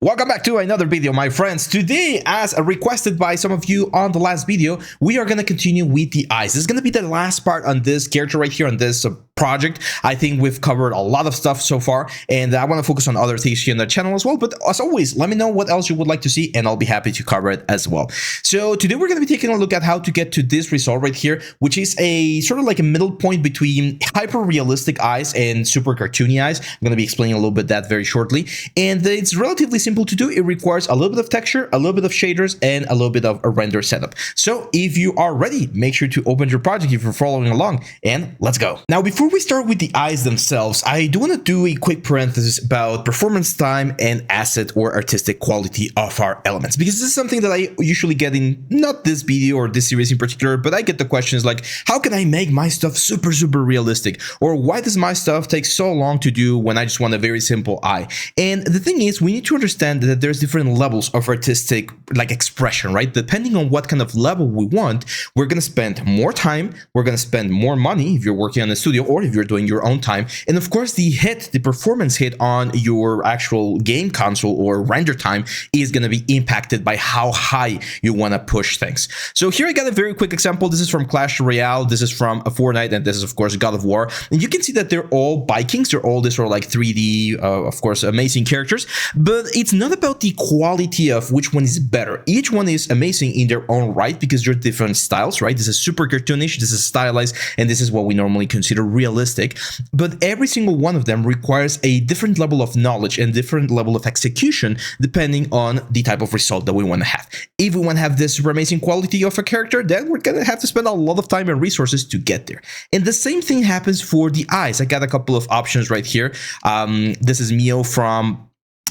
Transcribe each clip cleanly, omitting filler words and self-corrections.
Welcome back to another video, my friends. Today, as requested by some of you on the last video, we are going to continue with the eyes. This is going to be the last part on this character right here on this project. I think we've covered a lot of stuff so far, and I want to focus on other things here on the channel as well. But as always, let me know what else you would like to see, and I'll be happy to cover it as well. So today we're going to be taking a look at how to get to this result right here, which is a sort of like a middle point between hyper-realistic eyes and super cartoony eyes. I'm going to be explaining a little bit that very shortly, and it's relatively simple to do. It requires a little bit of texture, a little bit of shaders, and a little bit of a render setup. So if you are ready, make sure to open your project if you're following along, and let's go. Now, before we start with the eyes themselves, I do want to do a quick parenthesis about performance time and asset or artistic quality of our elements, because this is something that I usually get in not this video or this series in particular, but I get the questions like, how can I make my stuff super realistic? Or why does my stuff take so long to do when I just want a very simple eye? And the thing is, we need to understand that there's different levels of artistic expression, right? Depending on what kind of level we want, we're going to spend more time, we're going to spend more money if you're working on a studio or if you're doing your own time. And of course, the performance hit on your actual game console or render time is going to be impacted by how high you want to push things. So here I got a very quick example. This is from Clash Royale, this is from Fortnite, and this is of course God of War. And you can see that they're all Vikings, they're all this sort of like 3D, of course, amazing characters, but it's not about the quality of which one is better. Each one is amazing in their own right because they're different styles, right? This is super cartoonish, this is stylized, and this is what we normally consider realistic. But every single one of them requires a different level of knowledge and different level of execution depending on the type of result that we want to have. If we want to have this super amazing quality of a character, then we're going to have to spend a lot of time and resources to get there. And the same thing happens for the eyes. I got a couple of options right here. This is Mio from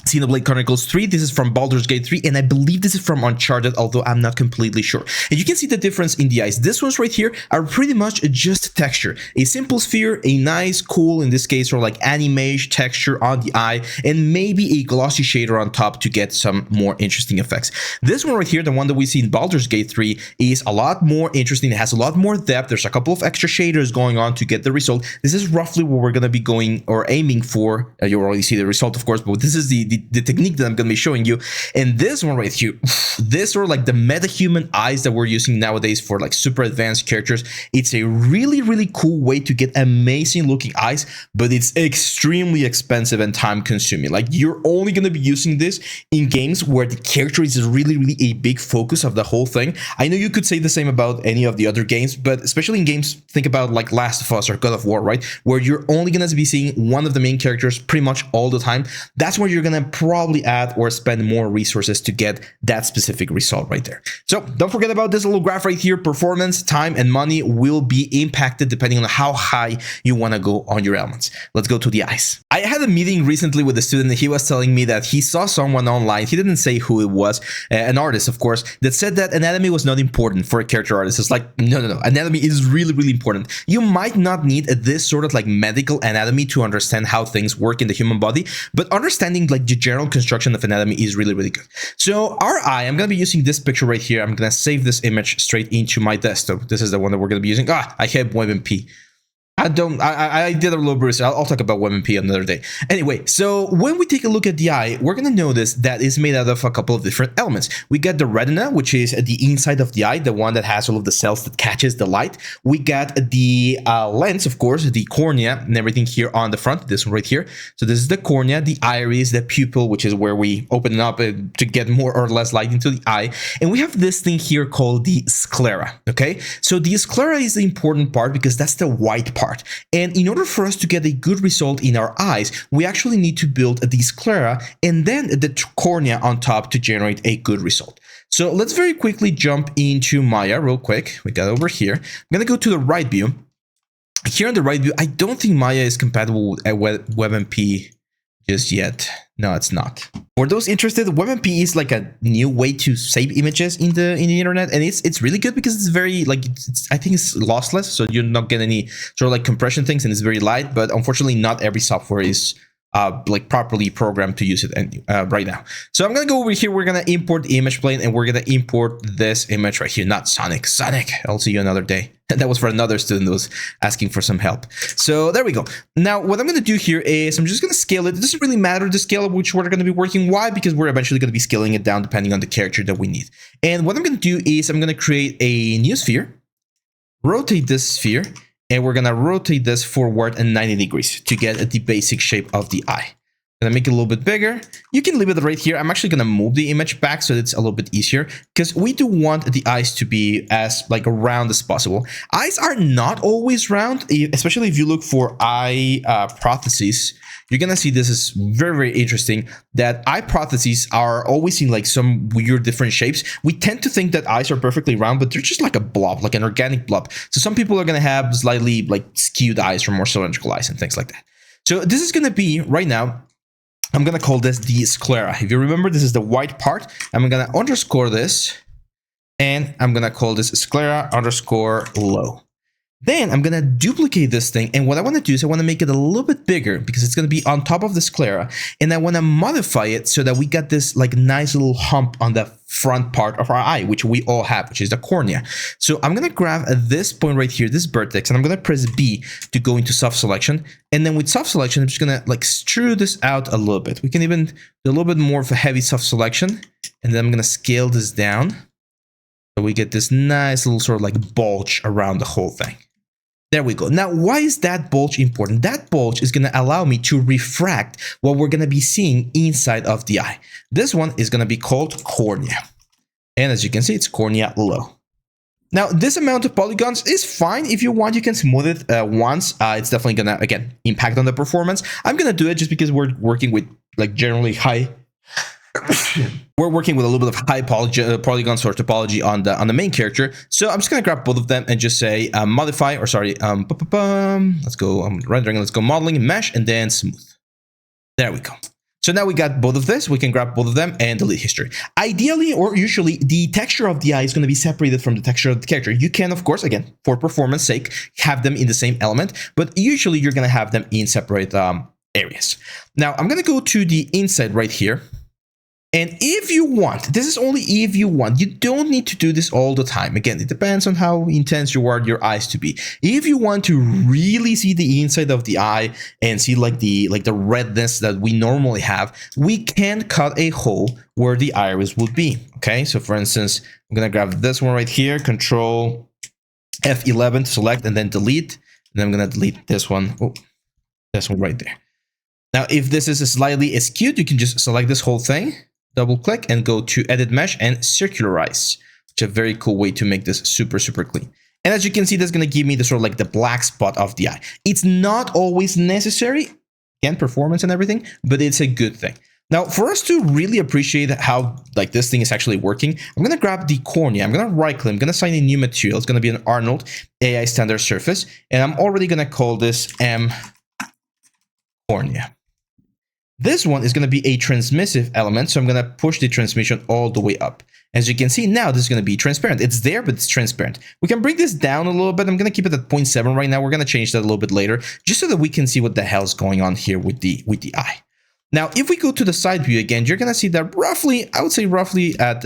Xenoblade Chronicles 3, this is from Baldur's Gate 3, and I believe this is from Uncharted, although I'm not completely sure. And you can see the difference in the eyes. These ones right here are pretty much just texture. A simple sphere, a nice, cool, in this case, or like anime texture on the eye, and maybe a glossy shader on top to get some more interesting effects. This one right here, the one that we see in Baldur's Gate 3, is a lot more interesting. It has a lot more depth. There's a couple of extra shaders going on to get the result. This is roughly what we're going to be going or aiming for. You already see the result, of course, but this is the technique that I'm going to be showing you. And this one right here, this or like the meta-human eyes that we're using nowadays for like super advanced characters, it's a really cool way to get amazing looking eyes, but it's extremely expensive and time consuming. Like, you're only going to be using this in games where the character is really a big focus of the whole thing. I know you could say the same about any of the other games, but especially in games, think about like Last of Us or God of War, right? Where you're only going to be seeing one of the main characters pretty much all the time. That's where you're going to probably add or spend more resources to get that specific result right there. So don't forget about this little graph right here. Performance, time, and money will be impacted depending on how high you want to go on your elements. Let's go to the eyes. I had a meeting recently with a student, and he was telling me that he saw someone online, he didn't say who it was, an artist of course, that said that anatomy was not important for a character artist. It's like, no, anatomy is really important. You might not need this sort of like medical anatomy to understand how things work in the human body, but understanding like the general construction of anatomy is really good. So our eye, I'm going to be using this picture right here. I'm going to save this image straight into my desktop. This is the one that we're going to be using. I have WebMP. I did a little bit. I'll talk about WebMP another day. Anyway, so when we take a look at the eye, we're going to notice that it's made out of a couple of different elements. We got the retina, which is the inside of the eye, the one that has all of the cells that catches the light. We got the lens, of course, the cornea and everything here on the front, this one right here. So this is the cornea, the iris, the pupil, which is where we open it up to get more or less light into the eye. And we have this thing here called the sclera, okay? So the sclera is the important part because that's the white part. And in order for us to get a good result in our eyes, we actually need to build the sclera and then the cornea on top to generate a good result. So let's very quickly jump into Maya real quick. We got over here. I'm going to go to the right view. Here on the right view, I don't think Maya is compatible with WebMP just yet. No, it's not. For those interested, WebMP is like a new way to save images in the internet, and it's really good because it's very like I think it's lossless, so you're not getting any sort of like compression things, and it's very light. But unfortunately, not every software is like properly programmed to use it right now. So I'm gonna go over here. We're gonna import the image plane, and we're gonna import this image right here. Not Sonic. Sonic, I'll see you another day. That was for another student who was asking for some help. So there we go. Now what I'm gonna do here is I'm just gonna scale it. It doesn't really matter the scale of which we're gonna be working. Why? Because we're eventually gonna be scaling it down depending on the character that we need. And what I'm gonna do is I'm gonna create a new sphere, rotate this sphere, and we're gonna rotate this forward and 90 degrees to get the basic shape of the eye. Gonna make it a little bit bigger. You can leave it right here. I'm actually gonna move the image back so it's a little bit easier, because we do want the eyes to be as like round as possible. Eyes are not always round, especially if you look for eye prostheses. You're gonna see this is very, very interesting, that eye prostheses are always in like some weird different shapes. We tend to think that eyes are perfectly round, but they're just like a blob, like an organic blob. So some people are gonna have slightly like skewed eyes or more cylindrical eyes and things like that. So this is gonna be, right now, I'm gonna call this the sclera. If you remember, this is the white part. I'm gonna underscore this, and I'm gonna call this sclera underscore low. Then I'm gonna duplicate this thing, and what I want to do is I want to make it a little bit bigger because it's gonna be on top of the sclera, and I want to modify it so that we got this like nice little hump on the front part of our eye, which we all have, which is the cornea. So I'm gonna grab this point right here, this vertex, and I'm gonna press B to go into soft selection. And then with soft selection, I'm just gonna like strew this out a little bit. We can even do a little bit more of a heavy soft selection, and then I'm gonna scale this down so we get this nice little sort of like bulge around the whole thing. There we go. Now, why is that bulge important? That bulge is going to allow me to refract what we're going to be seeing inside of the eye. This one is going to be called cornea. And as you can see, it's cornea low. Now, this amount of polygons is fine. If you want, you can smooth it once. It's definitely going to, again, impact on the performance. I'm going to do it just because we're working with like generally high... We're working with a little bit of high polygons or topology on the main character. So I'm just gonna grab both of them and just say modify, or sorry, let's go rendering, let's go modeling and mesh, and then smooth. There we go. So now we got both of this. We can grab both of them and delete history. Ideally, or usually, the texture of the eye is going to be separated from the texture of the character. You can, of course, again, for performance sake, have them in the same element, but usually you're going to have them in separate areas. Now I'm going to go to the inside right here. And if you want, this is only if you want, you don't need to do this all the time. Again, it depends on how intense you want your eyes to be. If you want to really see the inside of the eye and see like the redness that we normally have, we can cut a hole where the iris would be. Okay, so for instance, I'm gonna grab this one right here, Control F11 to select, and then delete. And then I'm gonna delete this one. Oh, this one right there. Now, if this is slightly skewed, you can just select this whole thing, double click, and go to Edit Mesh and Circularize, which is a very cool way to make this super, super clean. And as you can see, that's going to give me the sort of like the black spot of the eye. It's not always necessary, again, performance and everything, but it's a good thing. Now, for us to really appreciate how like this thing is actually working, I'm going to grab the cornea. I'm going to right click. I'm going to assign a new material. It's going to be an Arnold AI standard surface. And I'm already going to call this M cornea. This one is going to be a transmissive element, so I'm going to push the transmission all the way up. As you can see now, this is going to be transparent. It's there, but it's transparent. We can bring this down a little bit. I'm going to keep it at 0.7 right now. We're going to change that a little bit later, just so that we can see what the hell's going on here with the eye. Now, if we go to the side view again, you're going to see that roughly, I would say roughly at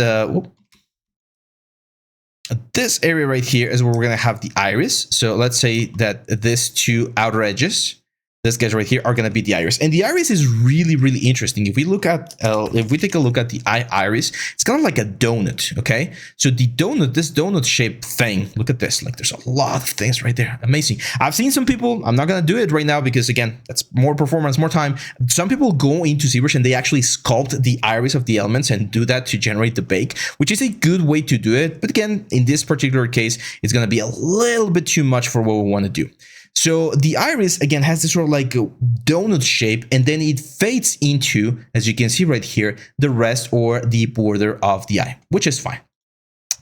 this area right here is where we're going to have the iris. So let's say that these two outer edges, this guys right here, are going to be the iris. And the iris is really, really interesting. If we look at, if we take a look at the eye iris, it's kind of like a donut, okay? So the donut, this donut shaped thing, look at this, like there's a lot of things right there. Amazing. I've seen some people, I'm not going to do it right now because again, that's more performance, more time. Some people go into ZBrush and they actually sculpt the iris of the elements and do that to generate the bake, which is a good way to do it. But again, in this particular case, it's going to be a little bit too much for what we want to do. So the iris, again, has this sort of like donut shape, and then it fades into, as you can see right here, the rest or the border of the eye, which is fine.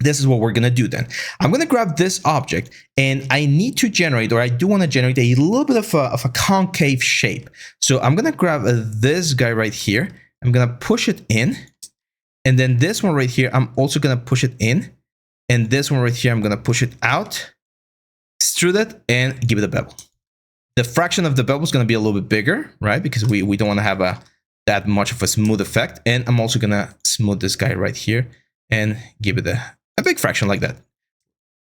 This is what we're going to do then. I'm going to grab this object, and I need to generate, or I do want to generate a little bit of a concave shape. So I'm going to grab this guy right here. I'm going to push it in, and then this one right here, I'm also going to push it in, and this one right here, I'm going to push it out. Extrude it and give it a bevel. The fraction of the bevel is going to be a little bit bigger, right? Because we don't want to have that much of a smooth effect. And I'm also going to smooth this guy right here and give it a big fraction like that.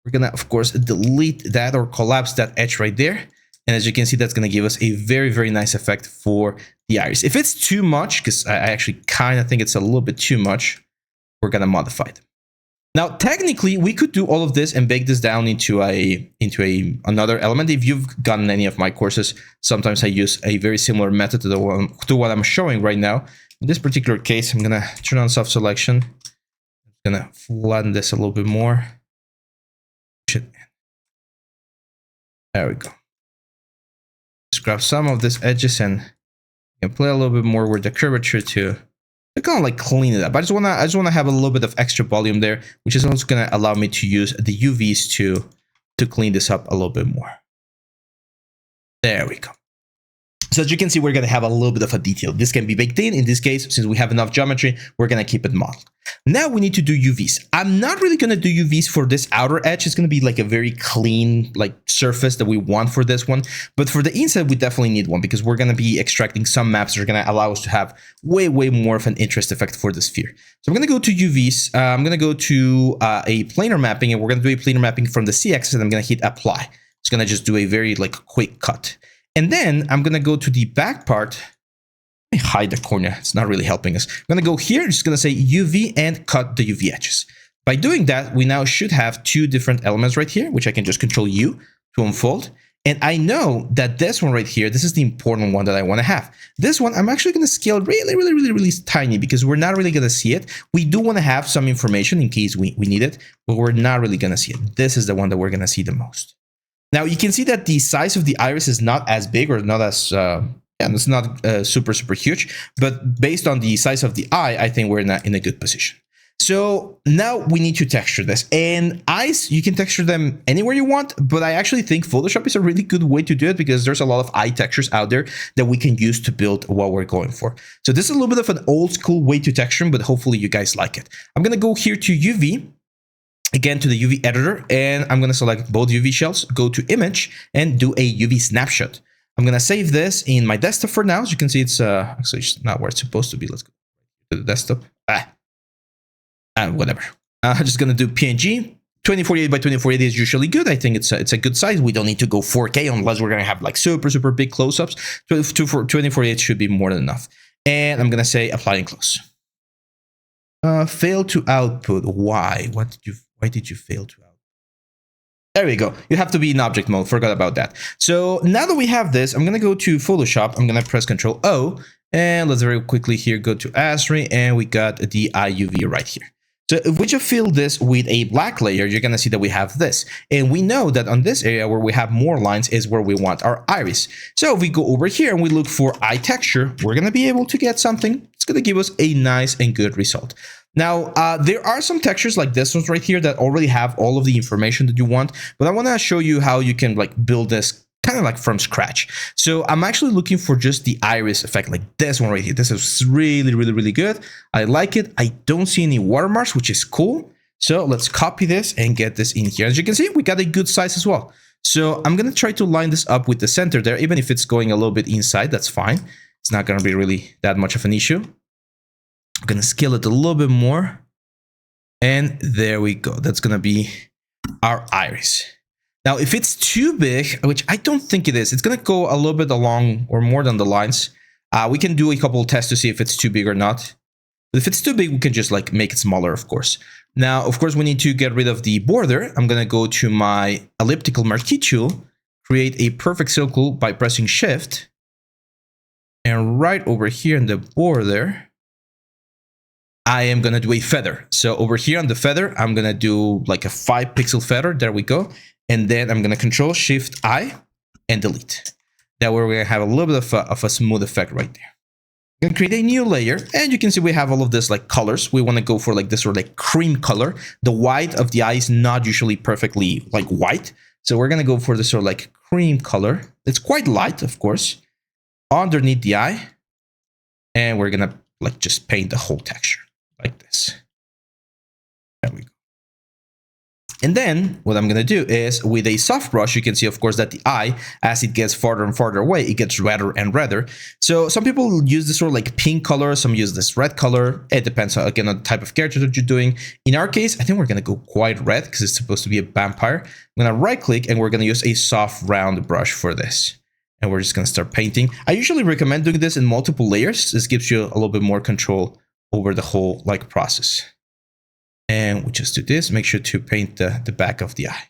We're going to, of course, delete that or collapse that edge right there. And as you can see, that's going to give us a very, very nice effect for the iris. If it's too much, because I actually kind of think it's a little bit too much, we're going to modify it. Now, technically, we could do all of this and bake this down into another element. If you've gotten any of my courses, sometimes I use a very similar method to what I'm showing right now. In this particular case, I'm going to turn on soft selection. I'm going to flatten this a little bit more. There we go. Just grab some of these edges and play a little bit more with the curvature to kind of like clean it up. I just wanna have a little bit of extra volume there, which is also gonna allow me to use the UVs to clean this up a little bit more. There we go. So as you can see, we're going to have a little bit of a detail. This can be baked in. In this case, since we have enough geometry, we're going to keep it modeled. Now we need to do UVs. I'm not really going to do UVs for this outer edge. It's going to be like a very clean like surface that we want for this one. But for the inside, we definitely need one because we're going to be extracting some maps that are going to allow us to have way more of an interest effect for the sphere. So I'm going to go to UVs. I'm going to go to a planar mapping, and we're going to do a planar mapping from the C-axis, and I'm going to hit apply. It's going to just do a very like quick cut. And then I'm going to go to the back part. Let me hide the corner. It's not really helping us. I'm going to go here. Just going to say UV and cut the UV edges. By doing that, we now should have two different elements right here, which I can just control U to unfold. And I know that this one right here, this is the important one that I want to have. This one, I'm actually going to scale really tiny because we're not really going to see it. We do want to have some information in case we need it, but we're not really going to see it. This is the one that we're going to see the most. Now you can see that the size of the iris is not as big or not as, and it's not super huge, but based on the size of the eye, I think we're in a good position. So now we need to texture this, and eyes, you can texture them anywhere you want, but I actually think Photoshop is a really good way to do it because there's a lot of eye textures out there that we can use to build what we're going for. So this is a little bit of an old school way to texture, but hopefully you guys like it. I'm going to go here to UV. Again, to the UV editor, and I'm going to select both UV shells, go to image, and do a UV snapshot. I'm going to save this in my desktop for now. As you can see, it's actually not where it's supposed to be. Let's go to the desktop. Whatever. I'm just going to do PNG. 2048 by 2048 is usually good. I think it's a good size. We don't need to go 4K unless we're going to have like super big close-ups. 2048 should be more than enough. And I'm going to say apply and close. Fail to output. Why? Why did you fail to output? There we go. You have to be in object mode. Forgot about that. So now that we have this, I'm going to go to Photoshop. I'm going to press Ctrl O, and let's very quickly here go to Asri, and we got the IUV right here. So if we just fill this with a black layer, you're going to see that we have this. And we know that on this area where we have more lines is where we want our iris. So if we go over here and we look for eye texture, we're going to be able to get something. It's going to give us a nice and good result. Now, there are some textures like this ones right here that already have all of the information that you want, but I want to show you how you can like build this kind of like from scratch. So I'm actually looking for just the iris effect, like this one right here. This is really good. I like it. I don't see any watermarks, which is cool. So let's copy this and get this in here. As you can see, we got a good size as well. So I'm going to try to line this up with the center there. Even if it's going a little bit inside, that's fine. It's not going to be really that much of an issue. I'm going to scale it a little bit more. And there we go. That's going to be our iris. Now, if it's too big, which I don't think it is, it's going to go a little bit along or more than the lines. We can do a couple of tests to see if it's too big or not. But if it's too big, we can just like make it smaller, of course. Now, of course, we need to get rid of the border. I'm going to go to my elliptical marquee tool, create a perfect circle by pressing Shift. And right over here in the border, I am going to do a feather. So over here on the feather, I'm going to do like a 5 pixel feather. There we go. And then I'm going to Control Shift I and delete. That way we're going to have a little bit of a smooth effect right there. I'm going to create a new layer, and you can see we have all of this like colors. We want to go for like this sort of like cream color. The white of the eye is not usually perfectly like white. So we're going to go for this sort of like cream color. It's quite light, of course, underneath the eye. And we're going to like just paint the whole texture like this. There we go. And then what I'm going to do is with a soft brush, you can see, of course, that the eye, as it gets farther and farther away, it gets redder and redder. So some people use this sort of like pink color. Some use this red color. It depends, again, on the type of character that you're doing. In our case, I think we're going to go quite red because it's supposed to be a vampire. I'm going to right click and we're going to use a soft round brush for this. And we're just going to start painting. I usually recommend doing this in multiple layers. This gives you a little bit more control over the whole like process. And we just do this, make sure to paint the back of the eye.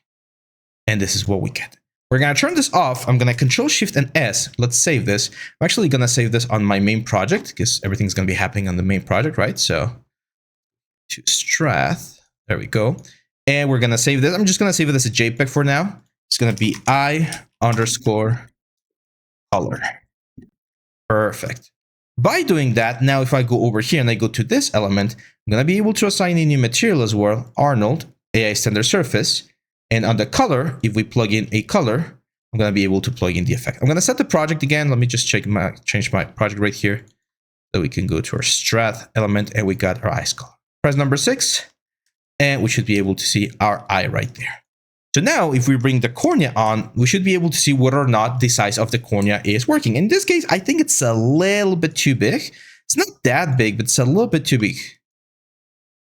And this is what we get. We're going to turn this off. I'm going to Control Shift and S. Let's save this. I'm actually going to save this on my main project because everything's going to be happening on the main project, right? So to Strath, there we go. And we're going to save this. I'm just going to save it as a JPEG for now. It's going to be eye_color. Perfect. By doing that, now if I go over here and I go to this element, I'm going to be able to assign a new material as well, Arnold, AI Standard Surface. And on the color, if we plug in a color, I'm going to be able to plug in the effect. I'm going to set the project again. Let me just change my project right here. So we can go to our Strath element and we got our eyes color. Press number 6, and we should be able to see our eye right there. So now if we bring the cornea on, we should be able to see whether or not the size of the cornea is working. In this case, I think it's a little bit too big. It's not that big, but it's a little bit too big.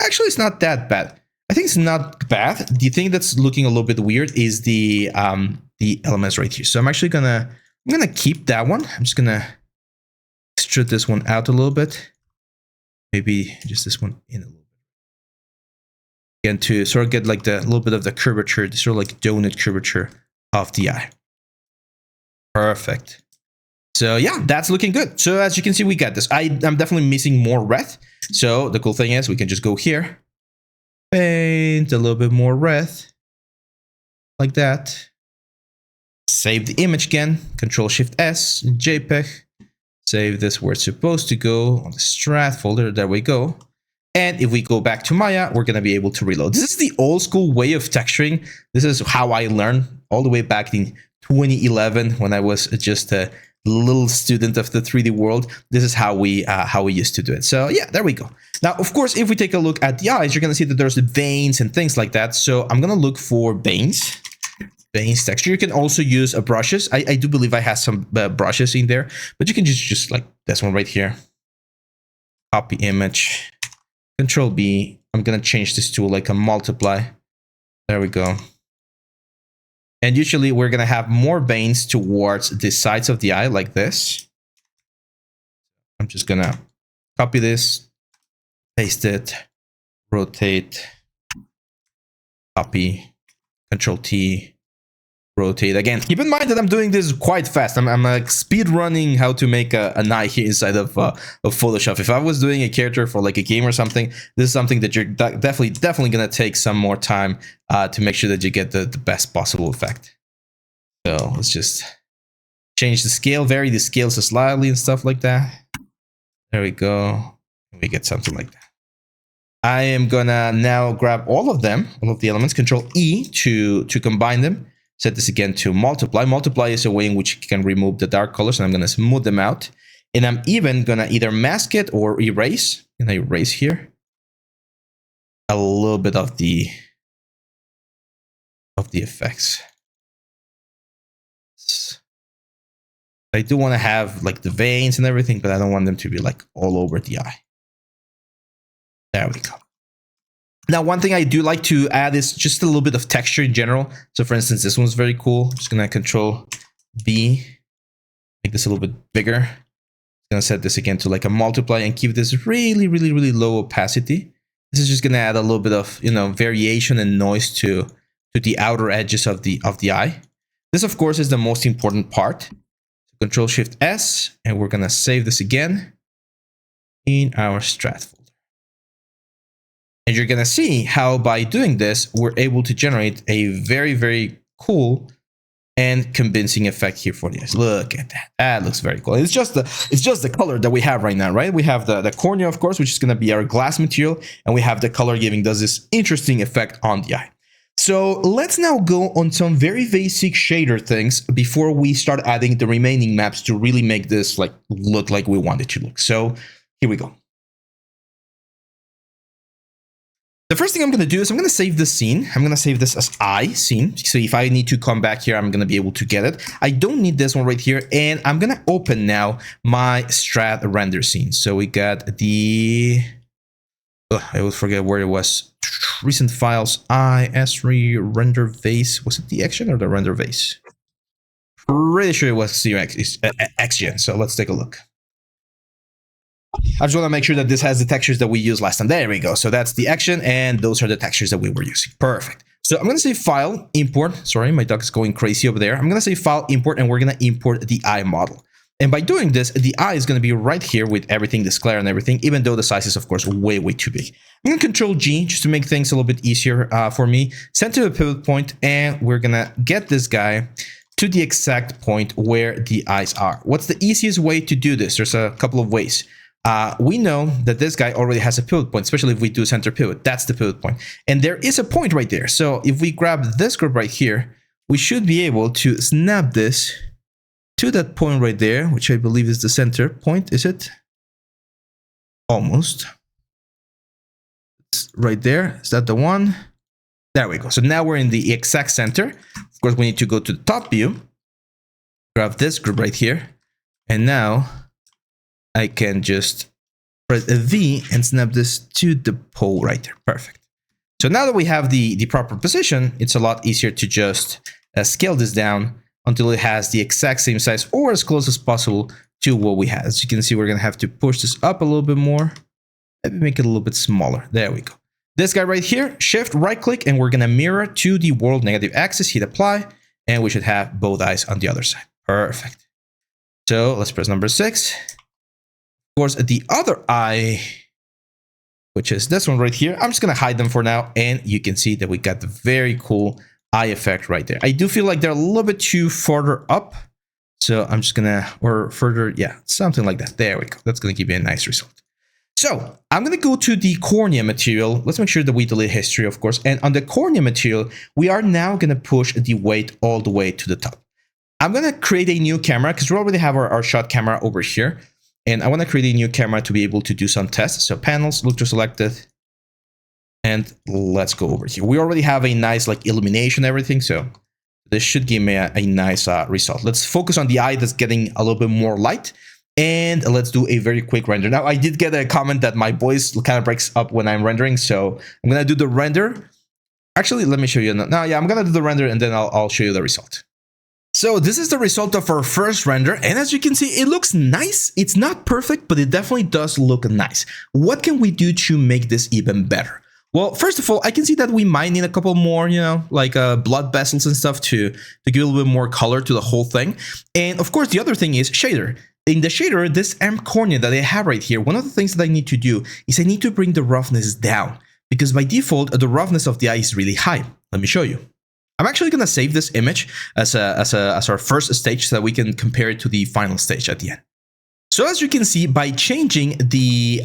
Actually, it's not that bad. I think it's not bad. The thing that's looking a little bit weird is the elements right here. So I'm actually I'm gonna keep that one. I'm just gonna extrude this one out a little bit. Maybe just this one in a little bit. Again, to sort of get like the little bit of the curvature, the sort of like donut curvature of the eye. Perfect. So yeah, that's looking good. So as you can see, we got this. I'm definitely missing more red. So the cool thing is we can just go here, paint a little bit more red, like that. Save the image again, Control Shift S, JPEG. Save this where it's supposed to go on the Strath folder. There we go. And if we go back to Maya, we're going to be able to reload. This is the old school way of texturing. This is how I learned all the way back in 2011 when I was just a little student of the 3D world. This is how we used to do it. So yeah, there we go. Now, of course, if we take a look at the eyes, you're going to see that there's veins and things like that. So I'm going to look for veins texture. You can also use brushes. I do believe I have some brushes in there, but you can just like this one right here. Copy image. Control B. I'm going to change this to like a multiply. There we go. And usually we're going to have more veins towards the sides of the eye like this. I'm just going to copy this, paste it, rotate, copy, Control T, rotate again. Keep in mind that I'm doing this quite fast. I'm like speed running how to make an eye here inside of Photoshop. If I was doing a character for like a game or something, this is something that you're definitely gonna take some more time to make sure that you get the best possible effect. So let's just change the scale, vary the scales slightly and stuff like that. There we go. We get something like that. I am gonna now grab all of them, all of the elements, Control E to combine them. Set this again to multiply. Multiply is a way in which you can remove the dark colors, and I'm going to smooth them out. And I'm even going to either mask it or erase. And I erase here a little bit of the effects. I do want to have like the veins and everything, but I don't want them to be like all over the eye. There we go. Now, one thing I do like to add is just a little bit of texture in general. So for instance, this one's very cool. I'm just going to Control B, make this a little bit bigger. I'm going to set this again to like a multiply and keep this really, really, really low opacity. This is just going to add a little bit of, variation and noise to the outer edges of the eye. This, of course, is the most important part. Control Shift S, and we're going to save this again in our Strath folder. And you're going to see how by doing this, we're able to generate a very, very cool and convincing effect here for this. Look at that. That looks very cool. It's just the color that we have right now, right? We have the cornea, of course, which is going to be our glass material. And we have the color giving us this interesting effect on the eye. So let's now go on some very basic shader things before we start adding the remaining maps to really make this look like we want it to look. So here we go. The first thing I'm going to do is I'm going to save this scene. I'm going to save this as I scene. So if I need to come back here, I'm going to be able to get it. I don't need this one right here. And I'm going to open now my strat render scene. So we got the... Oh, I always forget where it was. Recent files, IS3 render vase. Was it the action or the render vase? Pretty sure it was XGen. So let's take a look. I just want to make sure that this has the textures that we used last time. There we go. So that's the action, and those are the textures that we were using. Perfect. So I'm going to say file, import. Sorry, my dog is going crazy over there. I'm going to say file, import, and we're going to import the eye model. And by doing this, the eye is going to be right here with everything, the sclera and everything, even though the size is, of course, way, way too big. I'm going to Control G just to make things a little bit easier for me. Center the pivot point, and we're going to get this guy to the exact point where the eyes are. What's the easiest way to do this? There's a couple of ways. We know that this guy already has a pivot point, especially if we do center pivot. That's the pivot point. And there is a point right there. So if we grab this group right here, we should be able to snap this to that point right there, which I believe is the center point. Is it? Almost. It's right there. Is that the one? There we go. So now we're in the exact center. Of course, we need to go to the top view, grab this group right here, and now I can just press a V and snap this to the pole right there. Perfect. So now that we have the proper position, it's a lot easier to just scale this down until it has the exact same size or as close as possible to what we have. As you can see, we're going to have to push this up a little bit more. Maybe make it a little bit smaller. There we go. This guy right here, shift right click, and we're going to mirror to the world negative axis, hit apply, and we should have both eyes on the other side. Perfect. So let's press number 6. Of course, the other eye, which is this one right here, I'm just going to hide them for now. And you can see that we got the very cool eye effect right there. I do feel like they're a little bit too farther up. So I'm just going to, or further, yeah, something like that. There we go. That's going to give you a nice result. So I'm going to go to the cornea material. Let's make sure that we delete history, of course. And on the cornea material, we are now going to push the weight all the way to the top. I'm going to create a new camera because we already have our shot camera over here. And I want to create a new camera to be able to do some tests. So panels, look to selected. And let's go over here. We already have a nice like illumination, everything. So this should give me a nice result. Let's focus on the eye that's getting a little bit more light. And let's do a very quick render. Now, I did get a comment that my voice kind of breaks up when I'm rendering. So I'm going to do the render. Actually, let me show you. Now, yeah, I'm going to do the render and then I'll show you the result. So this is the result of our first render. And as you can see, it looks nice. It's not perfect, but it definitely does look nice. What can we do to make this even better? Well, first of all, I can see that we might need a couple more, like blood vessels and stuff to give a little bit more color to the whole thing. And of course, the other thing is shader. In the shader, this amp cornea that I have right here, one of the things that I need to do is I need to bring the roughness down because by default, the roughness of the eye is really high. Let me show you. I'm actually going to save this image as our first stage so that we can compare it to the final stage at the end. So as you can see, by changing the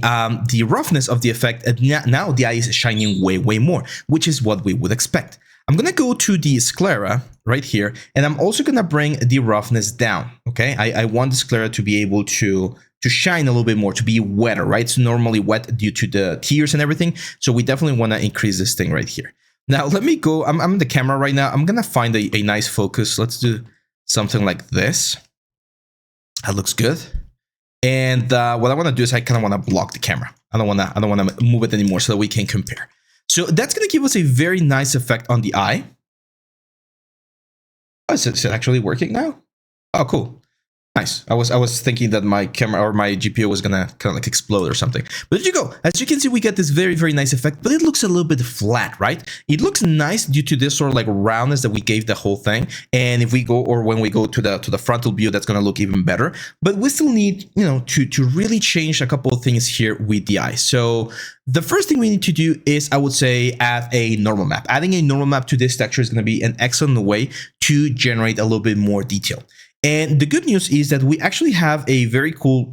roughness of the effect, now the eye is shining way, way more, which is what we would expect. I'm going to go to the sclera right here, and I'm also going to bring the roughness down, okay? I want the sclera to be able to shine a little bit more, to be wetter, right? It's normally wet due to the tears and everything, so we definitely want to increase this thing right here. Now, let me go, I'm in the camera right now. I'm going to find a nice focus. Let's do something like this. That looks good. And what I want to do is I kind of want to block the camera. I don't want to move it anymore so that we can compare. So that's going to give us a very nice effect on the eye. Oh, is it actually working now? Oh, cool. Nice. I was thinking that my camera or my GPU was gonna kind of like explode or something. But there you go. As you can see, we get this very, very nice effect, but it looks a little bit flat, right? It looks nice due to this sort of like roundness that we gave the whole thing. And if we go, or when we go to the frontal view, that's gonna look even better. But we still need, to really change a couple of things here with the eye. So the first thing we need to do is, I would say, add a normal map. Adding a normal map to this texture is gonna be an excellent way to generate a little bit more detail. And the good news is that we actually have a very cool,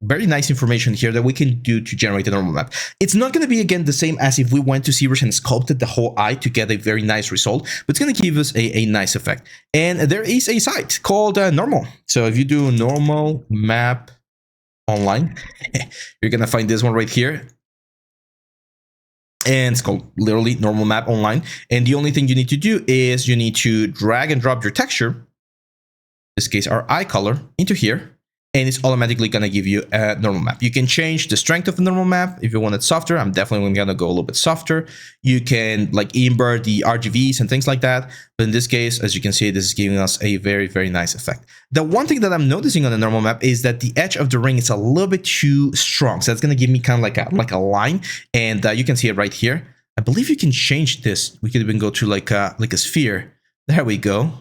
very nice information here that we can do to generate a normal map. It's not going to be, again, the same as if we went to ZBrush and sculpted the whole eye to get a very nice result, but it's going to give us a nice effect. And there is a site called Normal. So if you do normal map online, you're going to find this one right here. and it's called literally normal map online. And the only thing you need to do is you need to drag and drop your texture, in this case our eye color, into here, and it's automatically going to give you a normal map. You can change the strength of the normal map if you want it softer. I'm definitely going to go a little bit softer. You can like invert the RGBs and things like that. But in this case, as you can see, this is giving us a very, very nice effect. The one thing that I'm noticing on the normal map is that the edge of the ring is a little bit too strong. So that's going to give me kind of like a line. And you can see it right here. I believe you can change this. We could even go to like a sphere. There we go.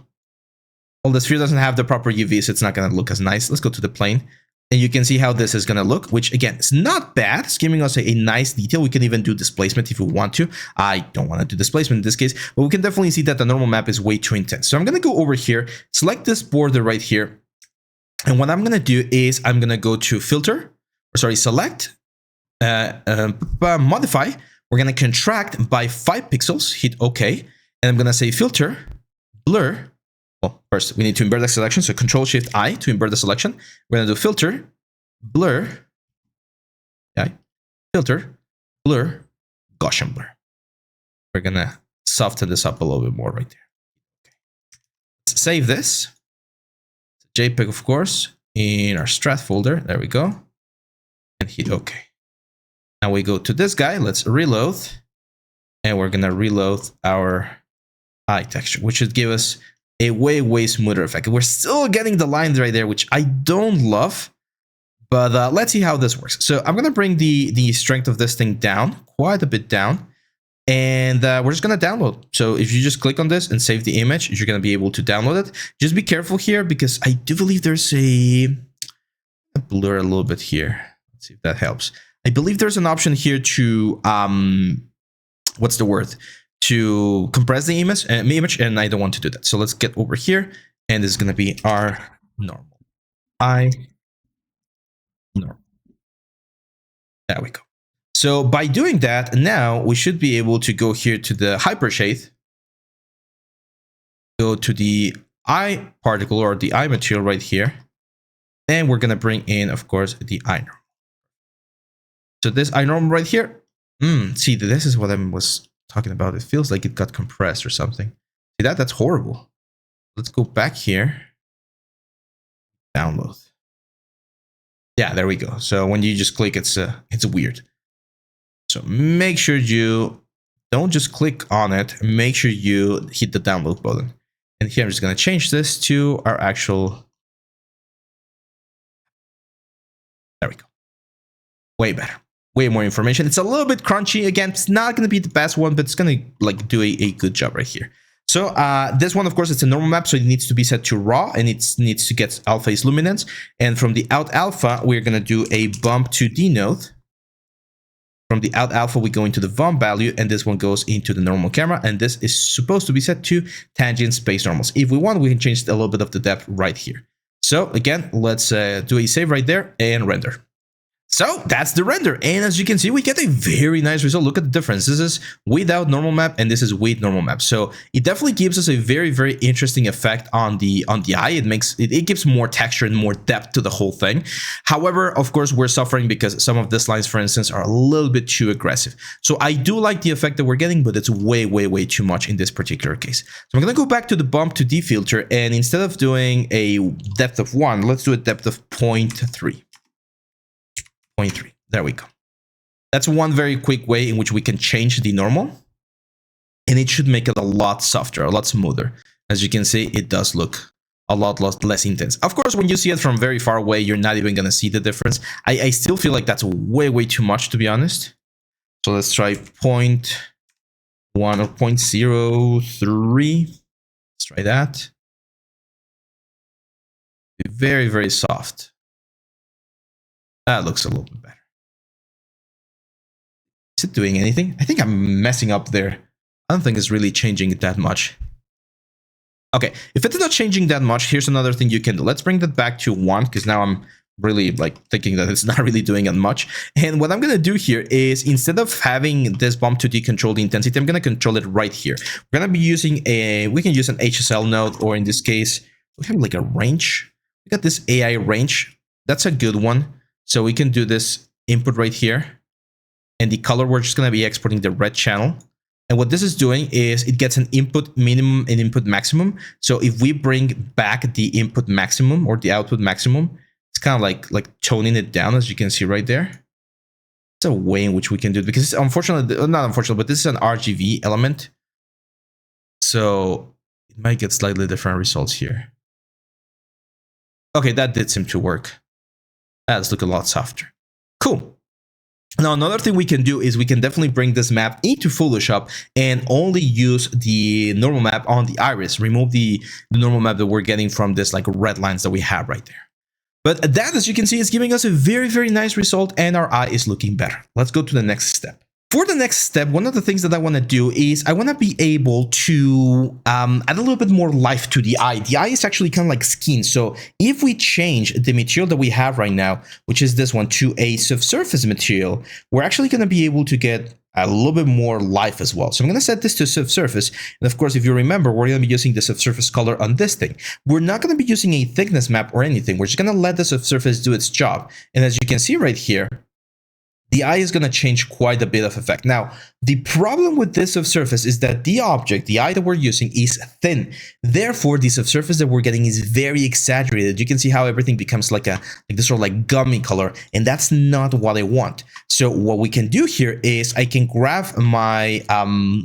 Well, the sphere doesn't have the proper UV, so it's not going to look as nice. Let's go to the plane. And you can see how this is going to look, which again, is not bad. It's giving us a nice detail. We can even do displacement if we want to. I don't want to do displacement in this case, but we can definitely see that the normal map is way too intense. So I'm going to go over here, select this border right here. And what I'm going to do is I'm going to go to filter, or sorry, select, modify. We're going to contract by 5 pixels, hit OK. And I'm going to say filter, blur. Well, first we need to invert the selection, so Control-Shift-I to invert the selection. We're going to do filter, blur, okay, filter, blur, Gaussian blur. We're going to soften this up a little bit more right there. Okay. Let's save this. JPEG, of course, in our strat folder. There we go. And hit OK. Now we go to this guy. Let's reload. And we're going to reload our eye texture, which should give us a way smoother effect. We're still getting the lines right there, which I don't love, but let's see how this works. So I'm gonna bring the strength of this thing down, quite a bit down, and we're just gonna download. So if you just click on this and save the image, you're gonna be able to download it. Just be careful here, because I do believe there's a blur a little bit here. Let's see if that helps. I believe there's an option here to what's the word? To compress the image, and I don't want to do that. So let's get over here, and this is going to be our normal. Normal. There we go. So by doing that, now we should be able to go here to the hypershade, go to the eye particle or the eye material right here, and we're going to bring in, of course, the eye normal. So this eye normal right here, see, this is what I was talking about. It feels like it got compressed or something. See that? That's horrible. Let's go back here. Download. Yeah, there we go. So when you just click, it's weird. So make sure you don't just click on it. Make sure you hit the download button. And here I'm just going to change this to our actual. There we go. Way better. Way more information. It's a little bit crunchy. Again, it's not going to be the best one, but it's going to like do a good job right here. So this one, of course, it's a normal map, so it needs to be set to raw, and it needs to get alpha is luminance. And from the out alpha, we're going to do a bump to denote. From the out alpha, we go into the VUM value, and this one goes into the normal camera, and this is supposed to be set to tangent space normals. If we want, we can change a little bit of the depth right here. So again, let's do a save right there and render. So that's the render, and as you can see, we get a very nice result. Look at the difference. This is without normal map, and this is with normal map. So it definitely gives us a very interesting effect on the eye. It gives more texture and more depth to the whole thing. However, of course, we're suffering because some of these lines, for instance, are a little bit too aggressive. So I do like the effect that we're getting, but it's way too much in this particular case. So I'm gonna go back to the bump to defilter, and instead of doing a depth of 1, let's do a depth of 0.3. 0.3. There we go. That's one very quick way in which we can change the normal, and it should make it a lot softer, a lot smoother. As you can see, it does look a lot less intense. Of course, when you see it from very far away, you're not even gonna see the difference. I still feel like that's way too much, to be honest. So let's try 0.1 or 0.03. Let's try that. Very soft. That looks a little bit better. Is it doing anything? I think I'm messing up there. I don't think it's really changing it that much. Okay, if it's not changing that much, here's another thing you can do. Let's bring that back to 1, because now I'm really like thinking that it's not really doing that much. And what I'm going to do here is, instead of having this bump to decontrol the intensity, I'm going to control it right here. We're going to be using we can use an HSL node, or in this case, we have like a range. We got this AI range. That's a good one. So we can do this input right here, And the color, we're just going to be exporting the red channel. And what this is doing is it gets an input minimum and input maximum. So if we bring back the input maximum or the output maximum, it's kind of like toning it down, as you can see right there. It's a way in which we can do it, because it's unfortunately, not unfortunately, but this is an RGB element. So it might get slightly different results here. Okay, that did seem to work. Let's look a lot softer. Cool. Now, another thing we can do is we can definitely bring this map into Photoshop and only use the normal map on the iris. Remove the normal map that we're getting from this like red lines that we have right there. But that, as you can see, is giving us a very, very nice result, and our eye is looking better. Let's go to the next step. For the next step, one of the things that I want to do is I want to be able to add a little bit more life to the eye. The eye is actually kind of like skin. So if we change the material that we have right now, which is this one, to a subsurface material, we're actually going to be able to get a little bit more life as well. So I'm going to set this to subsurface. And of course, if you remember, we're going to be using the subsurface color on this thing. We're not going to be using a thickness map or anything. We're just going to let the subsurface do its job. And as you can see right here, the eye is going to change quite a bit of effect. Now, the problem with this subsurface is that the object, the eye that we're using, is thin. Therefore, the subsurface that we're getting is very exaggerated. You can see how everything becomes like this sort of like gummy color, and that's not what I want. So what we can do here is I can grab my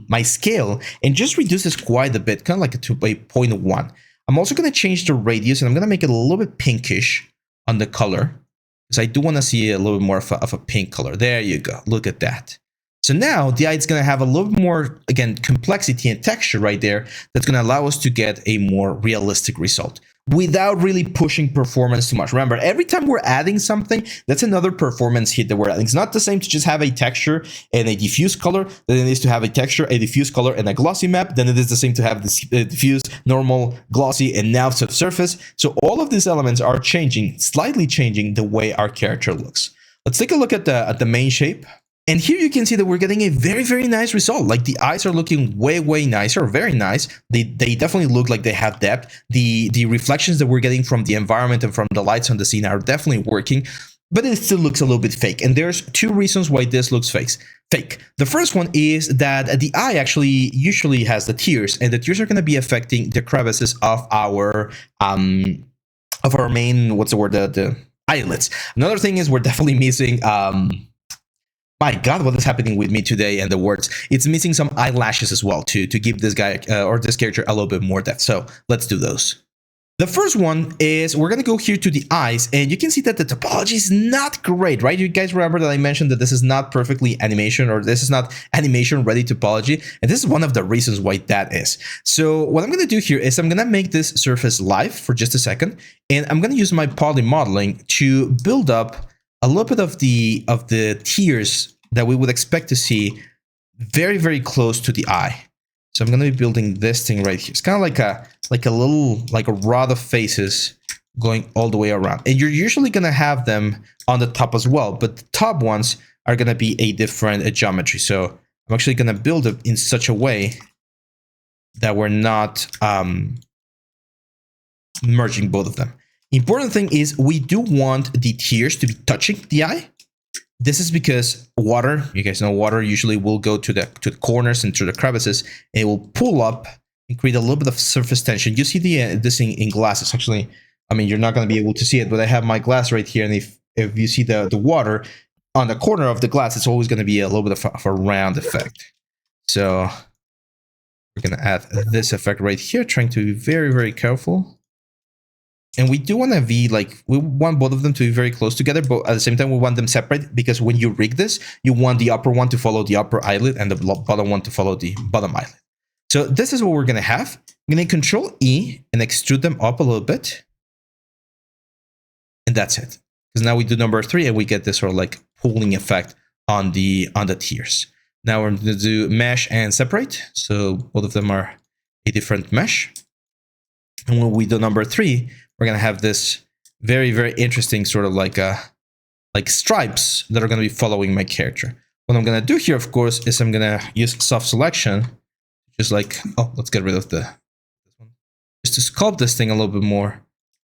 my scale and just reduce this quite a bit, kind of like to a 0.1. I'm also going to change the radius, and I'm going to make it a little bit pinkish on the color, because I do want to see a little bit more of a pink color. There you go. Look at that. So now the eye is going to have a little bit more, again, complexity and texture right there. That's going to allow us to get a more realistic result without really pushing performance too much. Remember, every time we're adding something, that's another performance hit that we're adding. It's not the same to just have a texture and a diffuse color than it is to have a texture, a diffuse color, and a glossy map. Then it is the same to have this diffuse, normal, glossy, and now subsurface. So all of these elements are changing, slightly changing the way our character looks. Let's take a look at the main shape. And here you can see that we're getting a very, very nice result. Like the eyes are looking way, way nicer, very nice. They definitely look like they have depth. The reflections that we're getting from the environment and from the lights on the scene are definitely working, but it still looks a little bit fake. And there's two reasons why this looks fake. The first one is that the eye actually usually has the tears, and the tears are going to be affecting the crevices of our main, what's the word, the eyelids. Another thing is we're definitely missing my God, what is happening with me today and the words? It's missing some eyelashes as well to give this guy or this character a little bit more depth. So let's do those. The first one is we're going to go here to the eyes, and you can see that the topology is not great, right? You guys remember that I mentioned that this is not perfectly animation, or this is not animation ready topology. And this is one of the reasons why that is. So what I'm going to do here is I'm going to make this surface live for just a second, and I'm going to use my poly modeling to build up a little bit of the tears that we would expect to see very, very close to the eye. So I'm going to be building this thing right here. It's kind of like a rod of faces going all the way around. And you're usually going to have them on the top as well, but the top ones are going to be a different geometry. So I'm actually going to build it in such a way that we're not merging both of them. Important thing is we do want the tears to be touching the eye. This is because water, you guys know water usually will go to the corners and to the crevices, and it will pull up and create a little bit of surface tension. You see this thing in glasses. Actually, I mean, you're not going to be able to see it, but I have my glass right here, and if you see the water on the corner of the glass, it's always going to be a little bit of a round effect. So we're going to add this effect right here, trying to be very, very careful. And we do want to be like, we want both of them to be very close together, but at the same time, we want them separate, because when you rig this, you want the upper one to follow the upper eyelid and the bottom one to follow the bottom eyelid. So this is what we're going to have. I'm going to Control E and extrude them up a little bit. And that's it. Because now we do number 3 and we get this sort of like pooling effect on the tears. Now we're going to do mesh and separate. So both of them are a different mesh. And when we do number 3, we're going to have this very, very interesting sort of like stripes that are going to be following my character. What I'm going to do here, of course, is I'm going to use soft selection, just like, oh, let's get rid of this one, just to sculpt this thing a little bit more.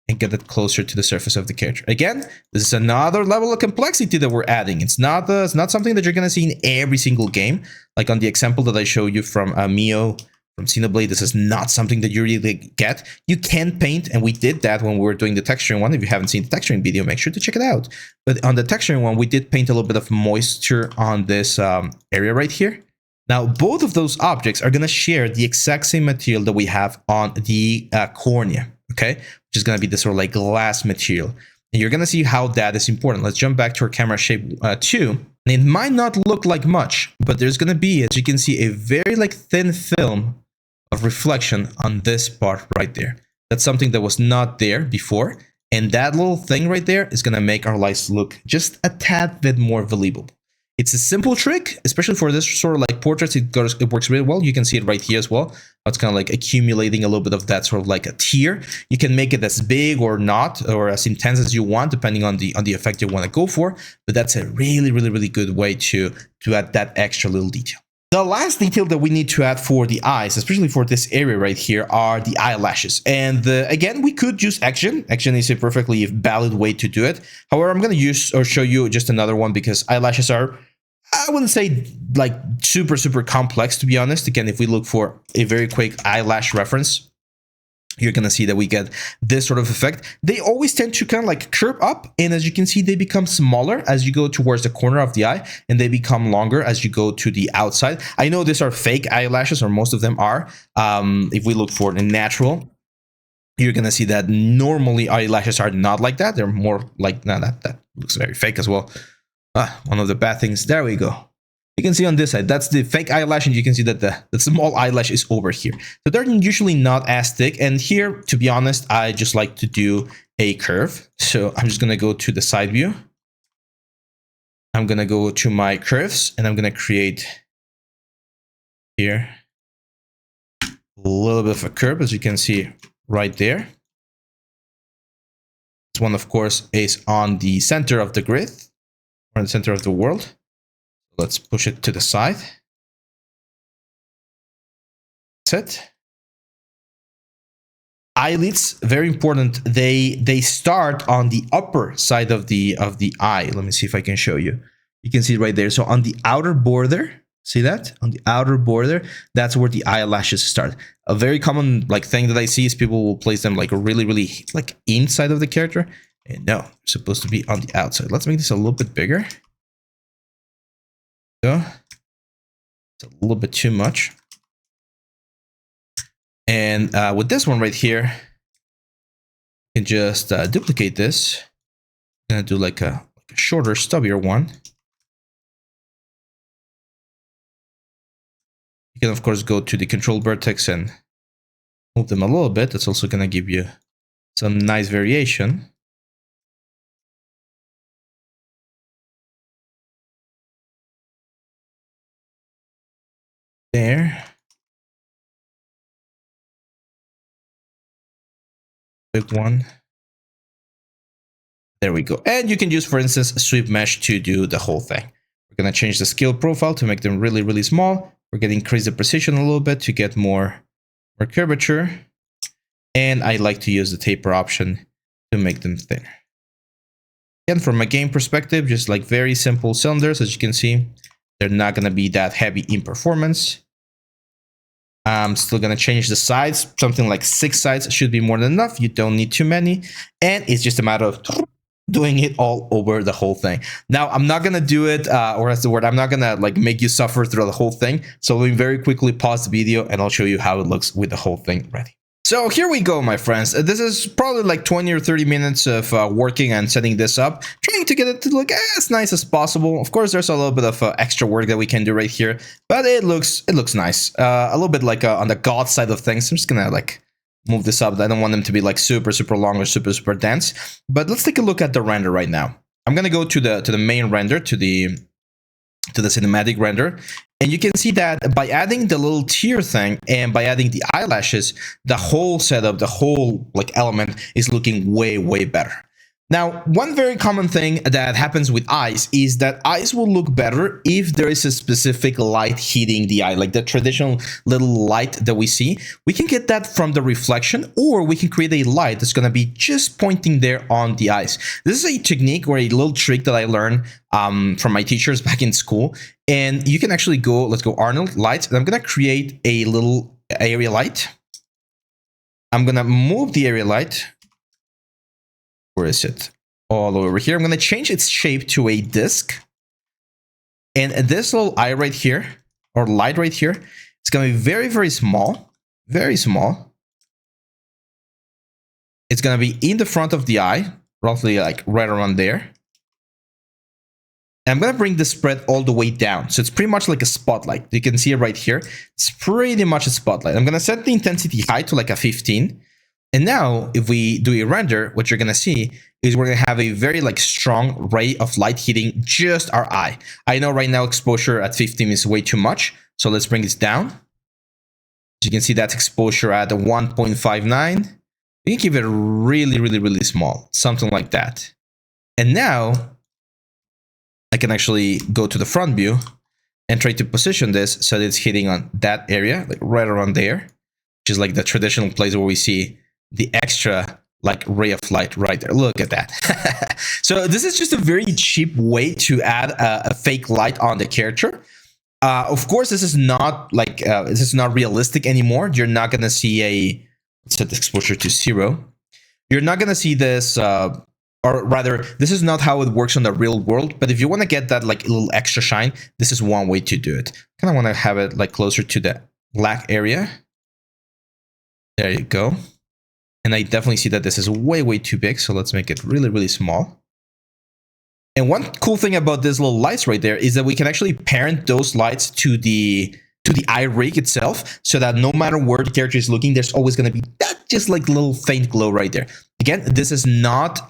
and get it closer to the surface of the character. Again, this is another level of complexity that we're adding. It's not something that you're gonna see in every single game. Like on the example that I showed you from Mio, from Xenoblade, this is not something that you really get. You can paint, and we did that when we were doing the texturing one. If you haven't seen the texturing video, make sure to check it out. But on the texturing one, we did paint a little bit of moisture on this area right here. Now, both of those objects are going to share the exact same material that we have on the cornea, okay? Which is going to be this sort of like glass material. And you're going to see how that is important. Let's jump back to our camera shape 2. And it might not look like much, but there's going to be, as you can see, a very like thin film of reflection on this part right there. That's something that was not there before. And that little thing right there is going to make our lights look just a tad bit more believable. It's a simple trick, especially for this sort of like portraits. It works really well. You can see it right here as well. It's kind of like accumulating a little bit of that sort of like a tear. You can make it as big or not, or as intense as you want, depending on the effect you want to go for. But that's a really, really, really good way to add that extra little detail. The last detail that we need to add for the eyes, especially for this area right here, are the eyelashes. And again, we could use action. Action is a perfectly valid way to do it. However, I'm going to use or show you just another one because eyelashes are, I wouldn't say like super, super complex, to be honest. Again, if we look for a very quick eyelash reference, you're going to see that we get this sort of effect. They always tend to kind of like curve up. And as you can see, they become smaller as you go towards the corner of the eye, and they become longer as you go to the outside. I know these are fake eyelashes, or most of them are. If we look for the natural, you're going to see that normally eyelashes are not like that. They're more like, that looks very fake as well. One of the bad things. There we go. You can see on this side, that's the fake eyelash, and you can see that the small eyelash is over here. So they're usually not as thick. And here, to be honest, I just like to do a curve. So I'm just going to go to the side view. I'm going to go to my curves, and I'm going to create here a little bit of a curve, as you can see right there. This one, of course, is on the center of the grid, or in the center of the world. Let's push it to the side. That's it. Eyelids, very important. They start on the upper side of the eye. Let me see if I can show you. You can see it right there. So on the outer border, see that? On the outer border, that's where the eyelashes start. A very common like thing that I see is people will place them like really, really like inside of the character. And no, they're supposed to be on the outside. Let's make this a little bit bigger. It's a little bit too much. And with this one right here, you can just duplicate this. I'm gonna do like a shorter, stubbier one. You can of course go to the control vertex and move them a little bit. That's also gonna give you some nice variation. There. Big one. There we go. And you can use, for instance, a sweep mesh to do the whole thing. We're going to change the scale profile to make them really, really small. We're going to increase the precision a little bit to get more curvature. And I like to use the taper option to make them thinner. Again, from a game perspective, just like very simple cylinders, as you can see, they're not going to be that heavy in performance. I'm still going to change the sides. Something like 6 sides should be more than enough. You don't need too many. And it's just a matter of doing it all over the whole thing. Now, I'm not going to do it, or that's the word, I'm not going to like make you suffer through the whole thing. So let me very quickly pause the video and I'll show you how it looks with the whole thing ready. So here we go, my friends. This is probably like 20 or 30 minutes of working and setting this up, trying to get it to look as nice as possible. Of course, there's a little bit of extra work that we can do right here, but it looks nice. A little bit like on the God side of things. I'm just gonna like move this up. I don't want them to be like super, super long or super, super dense. But let's take a look at the render right now. I'm gonna go to the main render, to the cinematic render. And you can see that by adding the little tear thing and by adding the eyelashes, the whole setup, the whole like element is looking way, way better. Now, one very common thing that happens with eyes is that eyes will look better if there is a specific light hitting the eye, like the traditional little light that we see. We can get that from the reflection, or we can create a light that's going to be just pointing there on the eyes. This is a technique or a little trick that I learned from my teachers back in school. And you can actually go, let's go Arnold lights, and I'm going to create a little area light. I'm going to move the area light. Where is it? All over here. I'm going to change its shape to a disc. And this little eye right here, or light right here, it's going to be very, very small. Very small. It's going to be in the front of the eye, roughly like right around there. And I'm going to bring the spread all the way down. So it's pretty much like a spotlight. You can see it right here. It's pretty much a spotlight. I'm going to set the intensity high to like a 15. And now, if we do a render, what you're going to see is we're going to have a very like strong ray of light hitting just our eye. I know right now exposure at 15 is way too much. So let's bring this down. As you can see, that's exposure at 1.59. You can keep it really, really, really small. Something like that. And now, I can actually go to the front view and try to position this so that it's hitting on that area, like right around there, which is like the traditional place where we see the extra like ray of light right there. Look at that. So this is just a very cheap way to add a fake light on the character. Of course, this is not like this is not realistic anymore. You're not gonna see a, let's set the exposure to 0. You're not gonna see this, or rather, this is not how it works on the real world. But if you want to get that like a little extra shine, this is one way to do it. Kind of want to have it like closer to the black area. There you go. And I definitely see that this is way, way too big. So let's make it really, really small. And one cool thing about these little lights right there is that we can actually parent those lights to the eye rig itself, so that no matter where the character is looking, there's always going to be that just like little faint glow right there. Again, this is not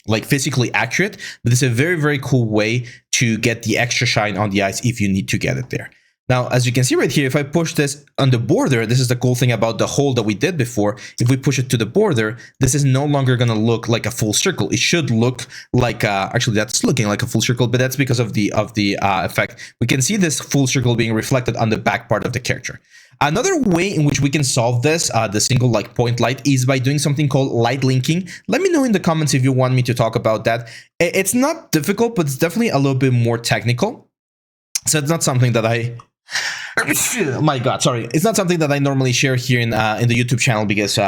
like physically accurate, but it's a very, very cool way to get the extra shine on the eyes if you need to get it there. Now, as you can see right here, if I push this on the border, this is the cool thing about the hole that we did before. If we push it to the border, this is no longer going to look like a full circle. It should look like, actually that's looking like a full circle, but that's because of the effect. We can see this full circle being reflected on the back part of the character. Another way in which we can solve this, the single like point light, is by doing something called light linking. Let me know in the comments if you want me to talk about that. It's not difficult, but it's definitely a little bit more technical. So it's not something that oh my god, sorry. It's not something that I normally share here in the YouTube channel, because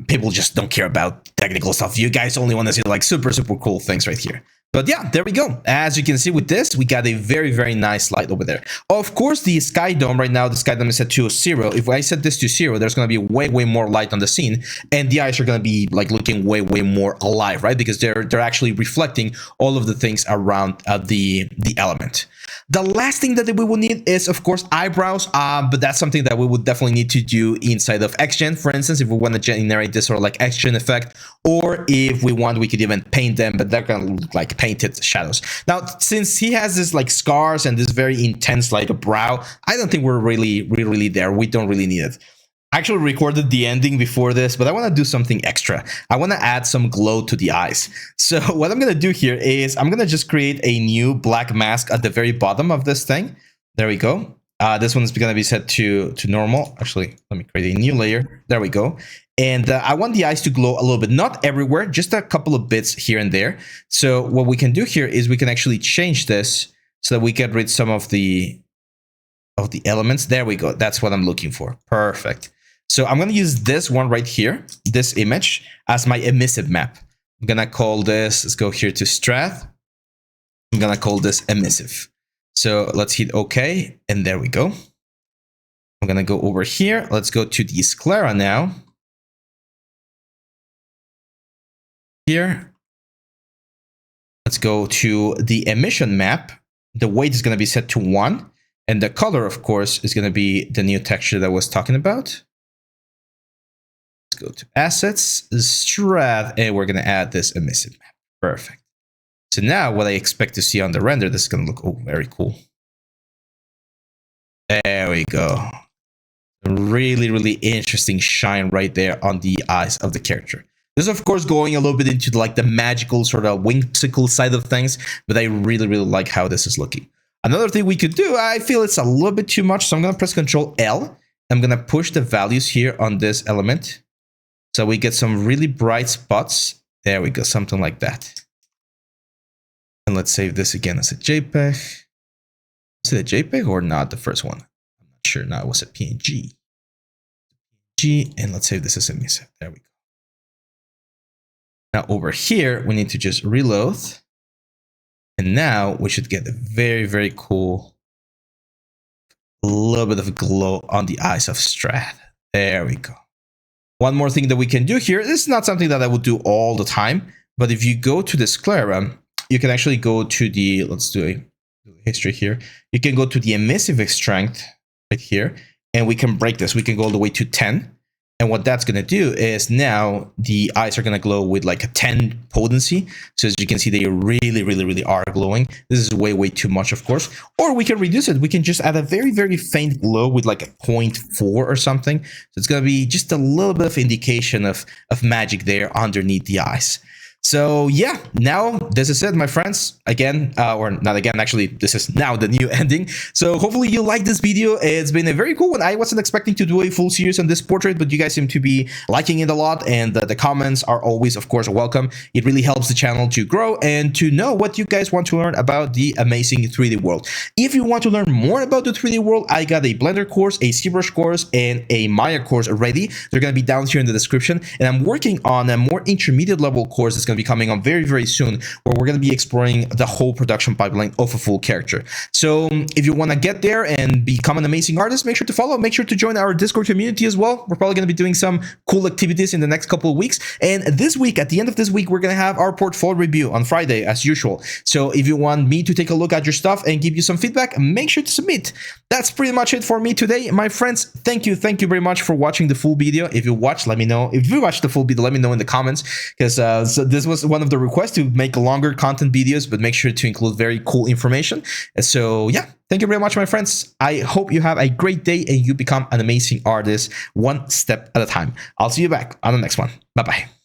people just don't care about technical stuff. You guys only want to see like super, super cool things right here. But yeah, there we go. As you can see with this, we got a very, very nice light over there. Of course, the sky dome right now, the sky dome is set to 0. If I set this to 0, there's going to be way, way more light on the scene, and the eyes are going to be like looking way, way more alive, right? Because they're actually reflecting all of the things around the element. The last thing that we will need is, of course, eyebrows, but that's something that we would definitely need to do inside of XGen. For instance, if we want to generate this sort of like XGen effect, or if we want, we could even paint them, but they're going to look like painted shadows. Now, since he has this like scars and this very intense like a brow, I don't think we're really there. We don't really need it. I actually recorded the ending before this, but I want to do something extra. I want to add some glow to the eyes. So what I'm going to do here is I'm going to just create a new black mask at the very bottom of this thing. There we go. This one's going to be set to normal. Actually, let me create a new layer. There we go. And I want the eyes to glow a little bit, not everywhere, just a couple of bits here and there. So what we can do here is we can actually change this so that we get rid some of the elements. There we go. That's what I'm looking for. Perfect. So I'm going to use this one right here, this image, as my emissive map. I'm going to call this, let's go here to Strath. I'm going to call this emissive. So let's hit OK, and there we go. I'm going to go over here. Let's go to the sclera now. Here. Let's go to the emission map. The weight is going to be set to 1. And the color, of course, is going to be the new texture that I was talking about. Go to assets, Strath, and we're going to add this emissive map. Perfect. So now what I expect to see on the render, this is going to look very cool. There we go. Really, really interesting shine right there on the eyes of the character. This is, of course, going a little bit into like the magical sort of whimsical side of things, but I really, really like how this is looking. Another thing we could do, I feel it's a little bit too much, so I'm going to press Control L. I'm going to push the values here on this element, so we get some really bright spots. There we go, something like that. And let's save this again as a JPEG. Is it a JPEG or not, the first one? I'm not sure. Now it was a PNG. And let's save this as a image. There we go. Now over here, we need to just reload. And now we should get a very, very cool little bit of glow on the eyes of Strad. There we go. One more thing that we can do here. This is not something that I would do all the time, but if you go to the sclera, you can actually go to the, let's do a history here. You can go to the emissive strength right here, and we can break this. We can go all the way to 10. And what that's going to do is now the eyes are going to glow with like a 10 potency. So as you can see, they really, really, really are glowing. This is way, way too much, of course. Or we can reduce it. We can just add a very, very faint glow with like a 0.4 or something. So it's going to be just a little bit of indication of magic there underneath the eyes. So yeah, now this is it, my friends. Again, or not again, actually, this is now the new ending. So hopefully you like this video. It's been a very cool one. I wasn't expecting to do a full series on this portrait, but you guys seem to be liking it a lot. And the comments are always, of course, welcome. It really helps the channel to grow and to know what you guys want to learn about the amazing 3D world. If you want to learn more about the 3D world, I got a Blender course, a ZBrush course, and a Maya course already. They're going to be down here in the description. And I'm working on a more intermediate level course that's going to be coming on very, very soon, where we're going to be exploring the whole production pipeline of a full character. So if you want to get there and become an amazing artist, make sure to follow, make sure to join our Discord community as well. We're probably going to be doing some cool activities in the next couple of weeks. And this week, at the end of this week, we're going to have our portfolio review on Friday as usual. So if you want me to take a look at your stuff and give you some feedback, make sure to submit. That's pretty much it for me today, my friends. Thank you very much for watching the full video. If you watched, let me know. If you watched the full video, let me know in the comments, because so this was one of the requests to make longer content videos, but make sure to include very cool information. So yeah, thank you very much, my friends. I hope you have a great day and you become an amazing artist one step at a time. I'll see you back on the next one. Bye-bye.